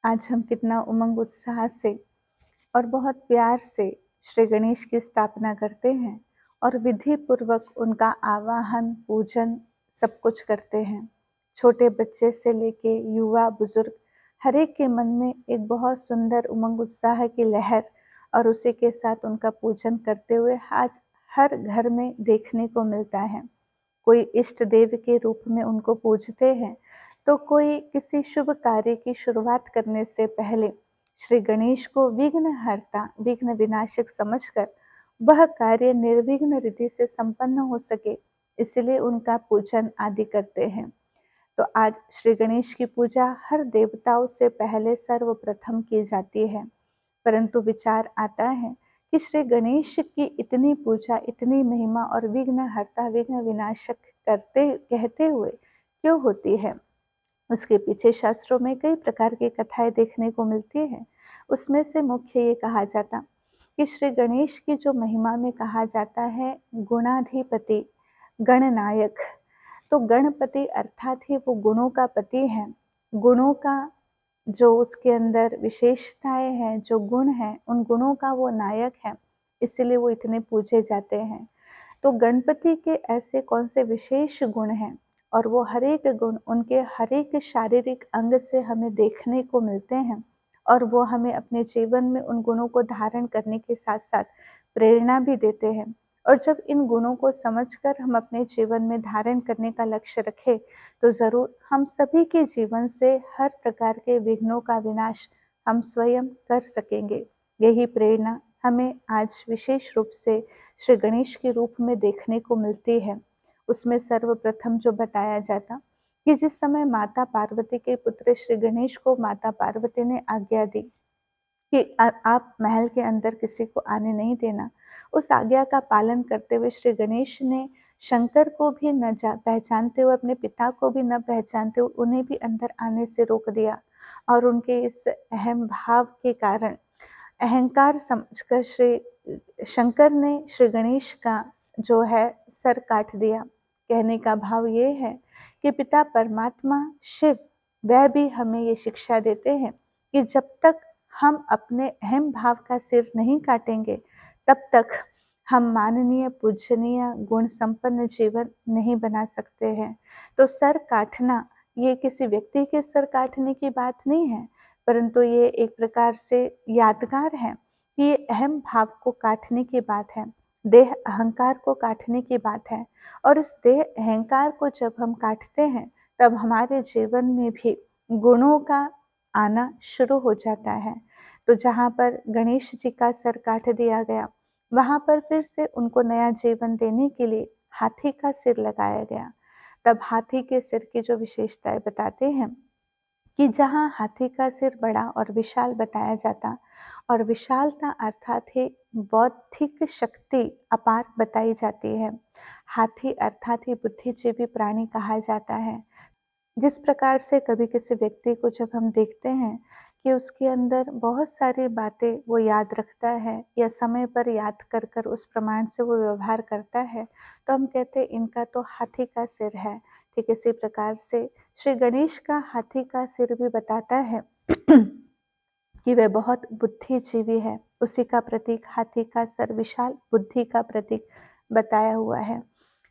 आज हम कितना उमंग उत्साह से और बहुत प्यार से श्री गणेश की स्थापना करते हैं और विधि पूर्वक उनका आवाहन, पूजन सब कुछ करते हैं। छोटे बच्चे से लेके युवा, बुजुर्ग, हर एक के मन में एक बहुत सुंदर उमंग उत्साह की लहर और उसी के साथ उनका पूजन करते हुए आज हर घर में देखने को मिलता है। कोई इष्ट देव के रूप में उनको पूजते हैं, तो कोई किसी शुभ कार्य की शुरुआत करने से पहले श्री गणेश को विघ्नहर्ता, विघ्न विनाशक समझकर वह कार्य निर्विघ्न रीति से संपन्न हो सके, इसलिए उनका पूजन आदि करते हैं। तो आज श्री गणेश की पूजा हर देवताओं से पहले सर्वप्रथम की जाती है। परंतु विचार आता है कि श्री गणेश की इतनी पूजा, इतनी महिमा और विघ्नहर्ता, विघ्न विनाशक करते कहते हुए क्यों होती है? उसके पीछे शास्त्रों में कई प्रकार की कथाएं देखने को मिलती हैं। उसमें से मुख्य ये कहा जाता कि श्री गणेश की जो महिमा में कहा जाता है गुणाधिपति, गणनायक। तो गणपति अर्थात ही वो गुणों का पति है। गुणों का जो उसके अंदर विशेषताएं हैं, जो गुण हैं, उन गुणों का वो नायक है, इसलिए वो इतने पूजे जाते हैं। तो गणपति के ऐसे कौन से विशेष गुण हैं और वो हर एक गुण उनके हर एक शारीरिक अंग से हमें देखने को मिलते हैं और वो हमें अपने जीवन में उन गुणों को धारण करने के साथ साथ प्रेरणा भी देते हैं। और जब इन गुणों को समझकर हम अपने जीवन में धारण करने का लक्ष्य रखें, तो जरूर हम सभी के जीवन से हर प्रकार के विघ्नों का विनाश हम स्वयं कर सकेंगे। यही प्रेरणा हमें आज विशेष रूप से श्री गणेश के रूप में देखने को मिलती है। उसमें सर्वप्रथम जो बताया जाता कि जिस समय माता पार्वती के पुत्र श्री गणेश को माता पार्वती ने आज्ञा दी कि आप महल के अंदर किसी को आने नहीं देना, उस आज्ञा का पालन करते हुए श्री गणेश ने शंकर को भी न पहचानते हुए, अपने पिता को भी न पहचानते हुए उन्हें भी अंदर आने से रोक दिया। और उनके इस अहम भाव के कारण, अहंकार समझकर श्री शंकर ने श्री गणेश का जो है सर काट दिया। कहने का भाव ये है कि पिता परमात्मा शिव वह भी हमें ये शिक्षा देते हैं कि जब तक हम अपने अहम भाव का सिर नहीं काटेंगे, तब तक हम माननीय, पूजनीय, गुण संपन्न जीवन नहीं बना सकते हैं। तो सर काटना ये किसी व्यक्ति के सर काटने की बात नहीं है, परंतु ये एक प्रकार से यादगार है कि ये अहम भाव को काटने की बात है, देह अहंकार को काटने की बात है। और इस देह अहंकार को जब हम काटते हैं, तब हमारे जीवन में भी गुणों का आना शुरू हो जाता है। तो जहाँ पर गणेश जी का सर काट दिया गया, वहाँ पर फिर से उनको नया जीवन देने के लिए हाथी का सिर लगाया गया। तब हाथी के सिर की जो विशेषताएं बताते हैं कि जहाँ हाथी का सिर बड़ा और विशाल बताया जाता, और विशालता अर्थात ही बौद्धिक शक्ति अपार बताई जाती है। हाथी अर्थात ही बुद्धिजीवी प्राणी कहा जाता है। जिस प्रकार से कभी किसी व्यक्ति को जब हम देखते हैं कि उसके अंदर बहुत सारी बातें वो याद रखता है या समय पर याद कर कर उस प्रमाण से वो व्यवहार करता है, तो हम कहते हैं इनका तो हाथी का सिर है। ठीक इसी प्रकार से श्री गणेश का हाथी का सिर भी बताता है कि वह बहुत बुद्धिजीवी है। उसी का प्रतीक हाथी का सर विशाल बुद्धि का प्रतीक बताया हुआ है।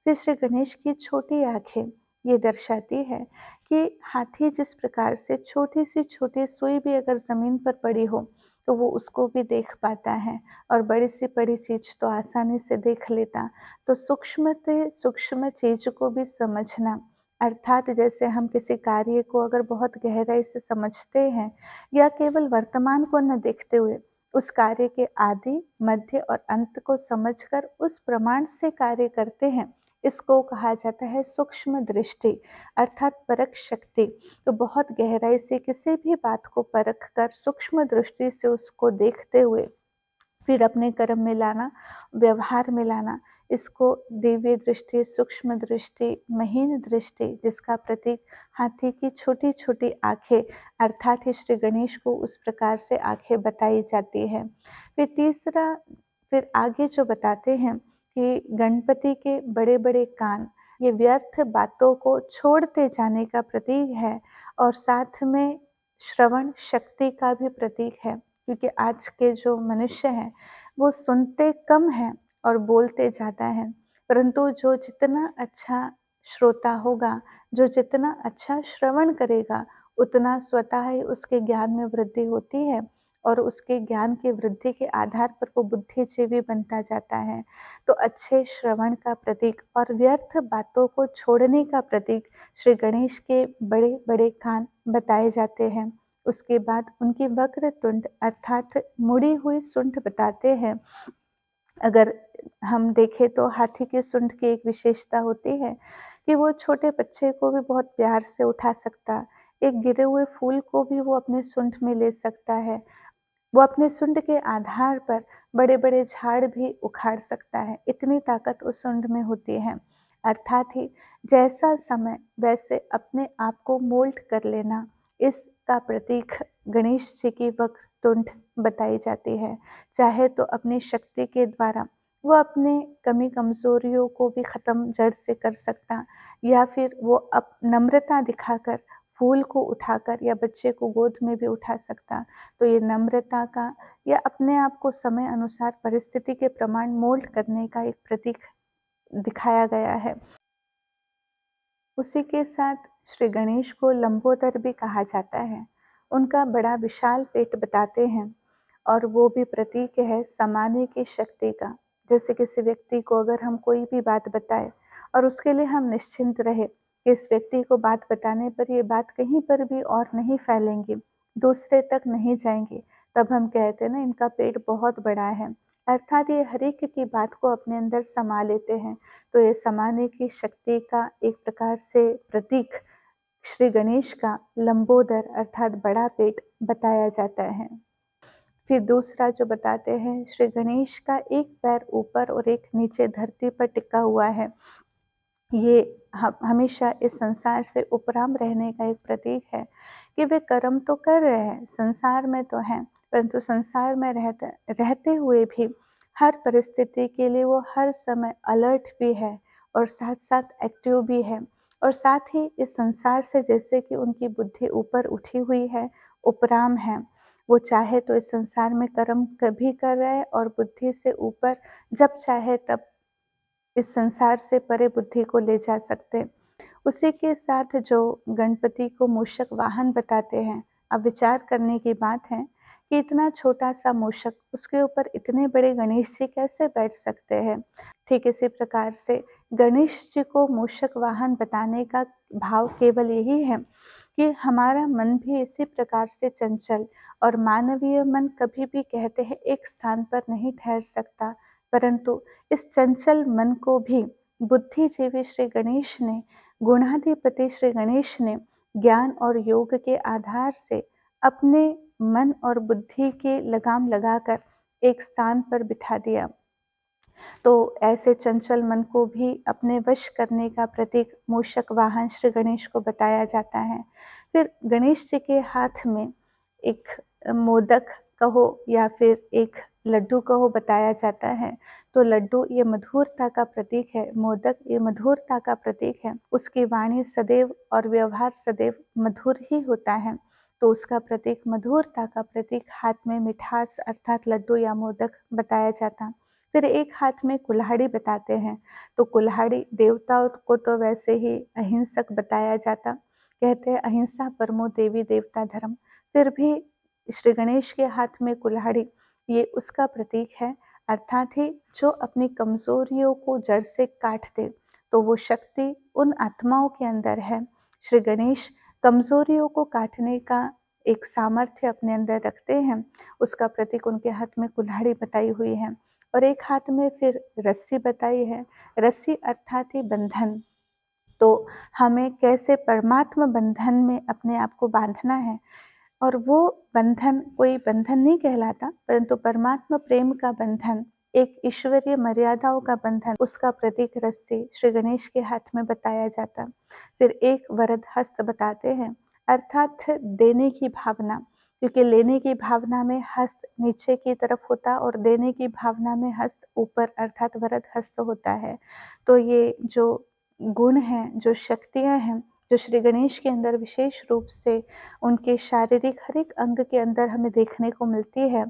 फिर श्री गणेश की छोटी आंखें ये दर्शाती है कि हाथी जिस प्रकार से छोटी सी छोटी सुई भी अगर जमीन पर पड़ी हो तो वो उसको भी देख पाता है, और बड़ी सी बड़ी चीज तो आसानी से देख लेता। तो सूक्ष्म से सूक्ष्म चीज को भी समझना, अर्थात जैसे हम किसी कार्य को अगर बहुत गहराई से समझते हैं या केवल वर्तमान को न देखते हुए उस कार्य के आदि, मध्य और अंत को समझकर उस प्रमाण से कार्य करते हैं, इसको कहा जाता है सूक्ष्म दृष्टि अर्थात परख शक्ति। तो बहुत गहराई से किसी भी बात को परख कर सूक्ष्म दृष्टि से उसको देखते हुए फिर अपने कर्म में लाना, व्यवहार में लाना, इसको दिव्य दृष्टि, सूक्ष्म दृष्टि, महीन दृष्टि, जिसका प्रतीक हाथी की छोटी छोटी आंखें अर्थात ही श्री गणेश को उस प्रकार से आंखें बताई जाती है। फिर आगे जो बताते हैं कि गणपति के बड़े बड़े कान ये व्यर्थ बातों को छोड़ते जाने का प्रतीक है, और साथ में श्रवण शक्ति का भी प्रतीक है, क्योंकि आज के जो मनुष्य हैं वो सुनते कम हैं और बोलते ज़्यादा हैं। परंतु जो जितना अच्छा श्रोता होगा, जो जितना अच्छा श्रवण करेगा, उतना स्वतः ही उसके ज्ञान में वृद्धि होती है और उसके ज्ञान की वृद्धि के आधार पर वो बुद्धिजीवी बनता जाता है। तो अच्छे श्रवण का प्रतीक और व्यर्थ बातों को छोड़ने का प्रतीक श्री गणेश के बड़े-बड़े कान बताए जाते हैं। उसके बाद उनकी वक्र तुंड अर्थात मुड़ी हुई सूंड बताते हैं। अगर हम देखें तो हाथी की सूंड की एक विशेषता होती है कि वो छोटे बच्चे को भी बहुत प्यार से उठा सकता, एक गिरे हुए फूल को भी वो अपने सूंड में ले सकता है। वो अपने सूंड के आधार पर बड़े-बड़े झाड़ भी उखाड़ सकता है, इतनी ताकत उस सूंड में होती है। अर्थात ही जैसा समय वैसे अपने आप को मोल्ड कर लेना, इसका प्रतीक गणेश जी की वक्र तुंड बताई जाती है। चाहे तो अपनी शक्ति के द्वारा वो अपने कमी कमज़ोरियों को भी ख़त्म जड़ से कर सकता, या फिर वो नम्रता दिखाकर फूल को उठाकर या बच्चे को गोद में भी उठा सकता। तो ये नम्रता का या अपने आप को समय अनुसार परिस्थिति के प्रमाण मोल्ड करने का एक प्रतीक दिखाया गया है। उसी के साथ श्री गणेश को लंबोदर भी कहा जाता है। उनका बड़ा विशाल पेट बताते हैं और वो भी प्रतीक है समाने की शक्ति का। जैसे किसी व्यक्ति को अगर हम कोई भी बात बताएं और उसके लिए हम निश्चिंत रहे कि इस व्यक्ति को बात बताने पर ये बात कहीं पर भी और नहीं फैलेंगी, दूसरे तक नहीं जाएंगी, तब हम कहते हैं ना इनका पेट बहुत बड़ा है। अर्थात ये हर एक की बात को अपने अंदर समा लेते हैं। तो ये समाने की शक्ति का एक प्रकार से प्रतीक श्री गणेश का लंबोदर अर्थात बड़ा पेट बताया जाता है। फिर दूसरा जो बताते हैं, श्री गणेश का एक पैर ऊपर और एक नीचे धरती पर टिका हुआ है। ये हमेशा इस संसार से उपराम रहने का एक प्रतीक है कि वे कर्म तो कर रहे हैं, संसार में तो हैं, परंतु संसार में रहते हुए भी हर परिस्थिति के लिए वो हर समय अलर्ट भी है और साथ साथ एक्टिव भी है। और साथ ही इस संसार से जैसे कि उनकी बुद्धि ऊपर उठी हुई है, उपराम है, वो चाहे तो इस संसार में कर्म कभी कर रहे हैं और बुद्धि से ऊपर जब चाहे तब इस संसार से परे बुद्धि को ले जा सकते। उसी के साथ जो गणपति को मूषक वाहन बताते हैं, अब विचार करने की बात है कि इतना छोटा सा मूषक, उसके ऊपर इतने बड़े गणेश जी कैसे बैठ सकते हैं। ठीक इसी प्रकार से गणेश जी को मूषक वाहन बताने का भाव केवल यही है कि हमारा मन भी इसी प्रकार से चंचल, और मानवीय मन कभी भी कहते हैं एक स्थान पर नहीं ठहर सकता, परंतु इस चंचल मन को भी बुद्धिजीवी श्री गणेश ने, गुणाधिपति श्री गणेश ने ज्ञान और योग के आधार से अपने मन और बुद्धि के लगाम लगाकर एक स्थान पर बिठा दिया। तो ऐसे चंचल मन को भी अपने वश करने का प्रतीक मूषक वाहन श्री गणेश को बताया जाता है। फिर गणेश जी के हाथ में एक मोदक कहो या फिर एक लड्डू कहो बताया जाता है। तो लड्डू ये मधुरता का प्रतीक है, मोदक ये मधुरता का प्रतीक है। उसकी वाणी सदैव और व्यवहार सदैव मधुर ही होता है। तो उसका प्रतीक, मधुरता का प्रतीक, हाथ में मिठास अर्थात लड्डू या मोदक बताया जाता। फिर एक हाथ में कुल्हाड़ी बताते हैं। तो कुल्हाड़ी देवताओं को तो वैसे ही अहिंसक बताया जाता, कहते हैं अहिंसा परमो देवी देवता धर्म। फिर भी श्री गणेश के हाथ में कुल्हाड़ी ये उसका प्रतीक है, अर्थात ही जो अपनी कमजोरियों को जड़ से काट दे। तो वो शक्ति उन आत्माओं के अंदर है। श्री गणेश कमजोरियों को काटने का एक सामर्थ्य अपने अंदर रखते हैं, उसका प्रतीक उनके हाथ में कुल्हाड़ी बताई हुई है। और एक हाथ में फिर रस्सी बताई है। रस्सी अर्थात ही बंधन। तो हमें कैसे परमात्मा बंधन में अपने आप को बांधना है, और वो बंधन कोई बंधन नहीं कहलाता, परंतु परमात्मा प्रेम का बंधन, एक ईश्वरीय मर्यादाओं का बंधन, उसका प्रतीक रस्सी श्री गणेश के हाथ में बताया जाता। फिर एक वरद हस्त बताते हैं, अर्थात देने की भावना, क्योंकि लेने की भावना में हस्त नीचे की तरफ होता और देने की भावना में हस्त ऊपर अर्थात वरद हस्त होता है। तो ये जो गुण हैं, जो शक्तियाँ हैं, जो श्री गणेश के अंदर विशेष रूप से उनके शारीरिक हर एक अंग के अंदर हमें देखने को मिलती है।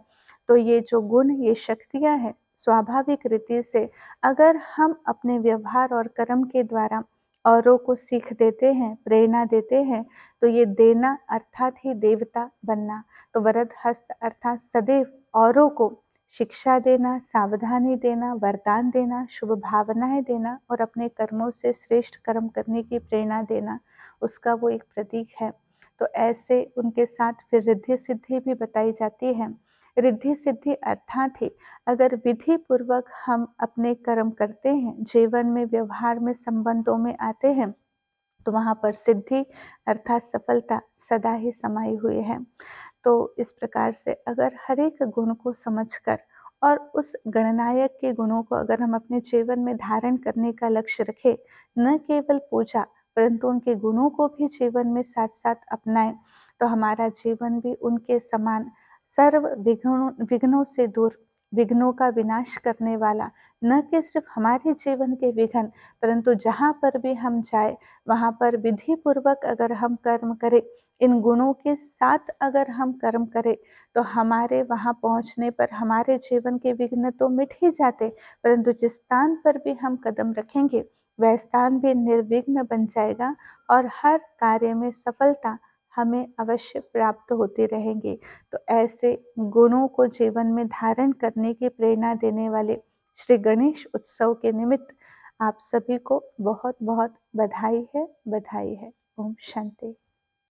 तो ये जो गुण, ये शक्तियाँ हैं, स्वाभाविक रीति से अगर हम अपने व्यवहार और कर्म के द्वारा औरों को सीख देते हैं, प्रेरणा देते हैं, तो ये देना अर्थात ही देवता बनना। तो वरद हस्त अर्थात सदैव औरों को शिक्षा देना, सावधानी देना, वरदान देना, शुभ भावनाएं देना और अपने कर्मों से श्रेष्ठ कर्म करने की प्रेरणा देना, उसका वो एक प्रतीक है। तो ऐसे उनके साथ फिर रिद्धि सिद्धि भी बताई जाती है। रिद्धि सिद्धि अर्थात ही अगर विधि पूर्वक हम अपने कर्म करते हैं, जीवन में, व्यवहार में, संबंधों में आते हैं, तो वहाँ पर सिद्धि अर्थात सफलता सदा ही समाई हुई है। तो इस प्रकार से अगर हर एक गुण को समझकर और उस गणनायक के गुणों को अगर हम अपने जीवन में धारण करने का लक्ष्य रखें, न केवल पूजा परंतु उनके गुणों को भी जीवन में साथ साथ अपनाएं, तो हमारा जीवन भी उनके समान सर्व विघ्नों से दूर, विघ्नों का विनाश करने वाला, न कि सिर्फ हमारे जीवन के विघ्न, परंतु जहाँ पर भी हम जाए वहाँ पर विधि पूर्वक अगर हम कर्म करें, इन गुणों के साथ अगर हम कर्म करें, तो हमारे वहाँ पहुँचने पर हमारे जीवन के विघ्न तो मिट ही जाते, परंतु जिस स्थान पर भी हम कदम रखेंगे वह स्थान भी निर्विघ्न बन जाएगा और हर कार्य में सफलता हमें अवश्य प्राप्त होती रहेंगी। तो ऐसे गुणों को जीवन में धारण करने की प्रेरणा देने वाले श्री गणेश उत्सव के निमित्त आप सभी को बहुत बहुत बधाई है, बधाई है। ओम शांति।